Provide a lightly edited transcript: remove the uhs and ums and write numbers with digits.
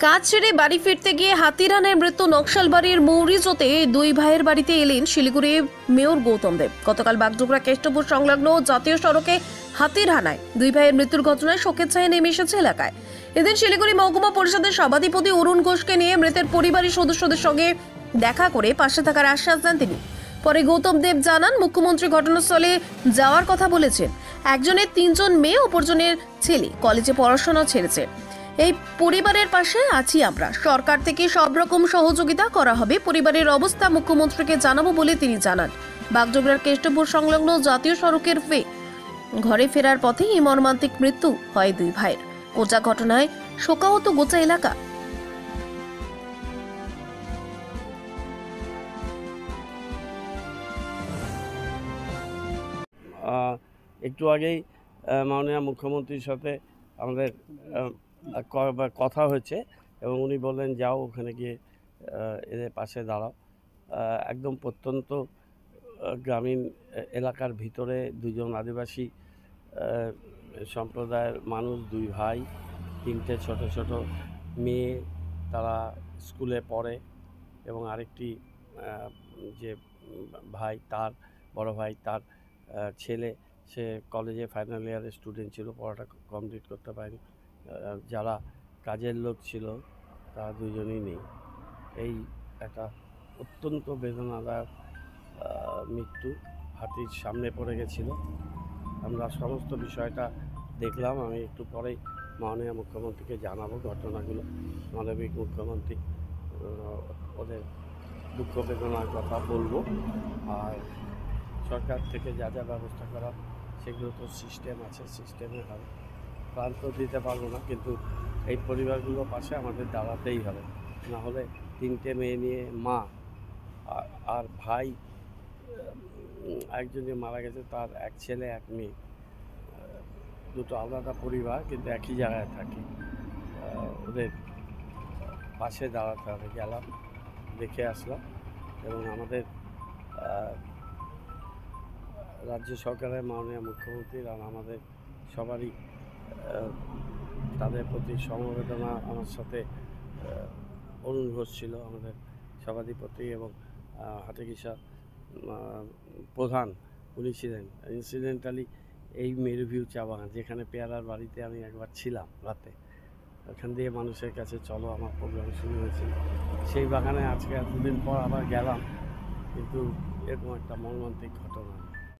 কাজ ছেড়ে বাড়ি ফিরতে গিয়ে হাতিরানের মৃত্যু নকশালবাড়ির মৌরিজোতে দুই ভাইয়ের বাড়িতে এলেন শিলিগুড়ি মেয়র গৌতম দেব। গতকাল বাগডোগরা কেষ্টপুর সংলগ্ন জাতীয় সড়কে হাতির হানায় দুই ভাইয়ের মৃত্যুর ঘটনায় শোকের ছায়া নেমে এসেছে এলাকায়। এদিন শিলিগুড়ি মহকুমা পরিষদের সভাধিপতি অরুণ ঘোষকে নিয়ে মৃতের পরিবারের সদস্যদের সঙ্গে দেখা করে পাশে থাকার আশ্বাস দেন তিনি। পরে গৌতম দেব জানান, মুখ্যমন্ত্রী ঘটনাস্থলে যাওয়ার কথা বলেছেন। একজনের 3 জন মেয়ে, অপরজনের ছেলে কলেজে পড়াশোনা ছেড়েছে। এই পরিবারের পাশে আছি আমরা। সরকার থেকে সব রকম সহযোগিতা করা হবে। পরিবারের অবস্থা মুখ্যমন্ত্রীকে জানাবো বলে তিনি জানান। বাগডোগরার কেষ্টপুর সংলগ্ন জাতীয় সড়কের ঘরে ফেরার পথে এই মর্মান্তিক মৃত্যু হয় দুই ভাইয়ের। গোটা ঘটনায় শোকাহত গোটা এলাকা। একটু আগেই মাননীয় মুখ্যমন্ত্রীর সাথে আমাদের কথা হয়েছে এবং উনি বললেন যাও ওখানে গিয়ে এদের পাশে দাঁড়াও। একদম প্রত্যন্ত গ্রামীণ এলাকার ভিতরে দুজন আদিবাসী সম্প্রদায়ের মানুষ, দুই ভাই, 3টে ছোট ছোট মেয়ে, তারা স্কুলে পড়ে এবং আরেকটি যে ভাই, তার বড় ভাই, তার ছেলে, সে কলেজে ফাইনাল ইয়ারের স্টুডেন্ট ছিল, পড়াটা কমপ্লিট করতে পারেনি। যারা কাজের লোক ছিল তারা দুজনেই নেই। এই একটা অত্যন্ত বেদনাদায়ক মৃত্যু হাতির সামনে পড়ে গেছিল। আমরা সমস্ত বিষয়টা দেখলাম। আমি একটু পরেই মাননীয় মুখ্যমন্ত্রীকে জানাবো ঘটনাগুলো। মানবিক মুখ্যমন্ত্রী ওদের দুঃখ বেদনার কথা বলবো, আর সরকার থেকে যা যা ব্যবস্থা করা সেগুলো তো সিস্টেম আছে, সিস্টেমে হবে। প্রাণ তো দিতে পারবো না, কিন্তু এই পরিবারগুলোর পাশে আমাদের দাঁড়াতেই হবে। না হলে 3টে মেয়ে নিয়ে মা আর ভাই, একজন যে মারা গেছে তার এক ছেলে এক মেয়ে, দুটো আলাদা পরিবার কিন্তু একই জায়গায় থাকে। ওদের পাশে দাঁড়াতে হবে। গেলাম, দেখে আসলাম এবং আমাদের রাজ্য সরকারের মাননীয় মুখ্যমন্ত্রীর আর আমাদের সবারই তাদের প্রতি সমবেদনা। আমার সাথে অরুণ ঘোষ ছিল আমাদের সভাধিপতি এবং হাটিকিসা প্রধান, উনি ছিলেন। ইনসিডেন্টালি এই মেরুভিউ চা বাগান, যেখানে পেয়ারার বাড়িতে আমি একবার ছিলাম রাতে, ওখান দিয়ে মানুষের কাছে চলো আমার প্রোগ্রাম শুরু হয়েছিল। সেই বাগানে আজকে এতদিন পর আবার গেলাম, কিন্তু এরকম একটা মর্মান্তিক ঘটনা।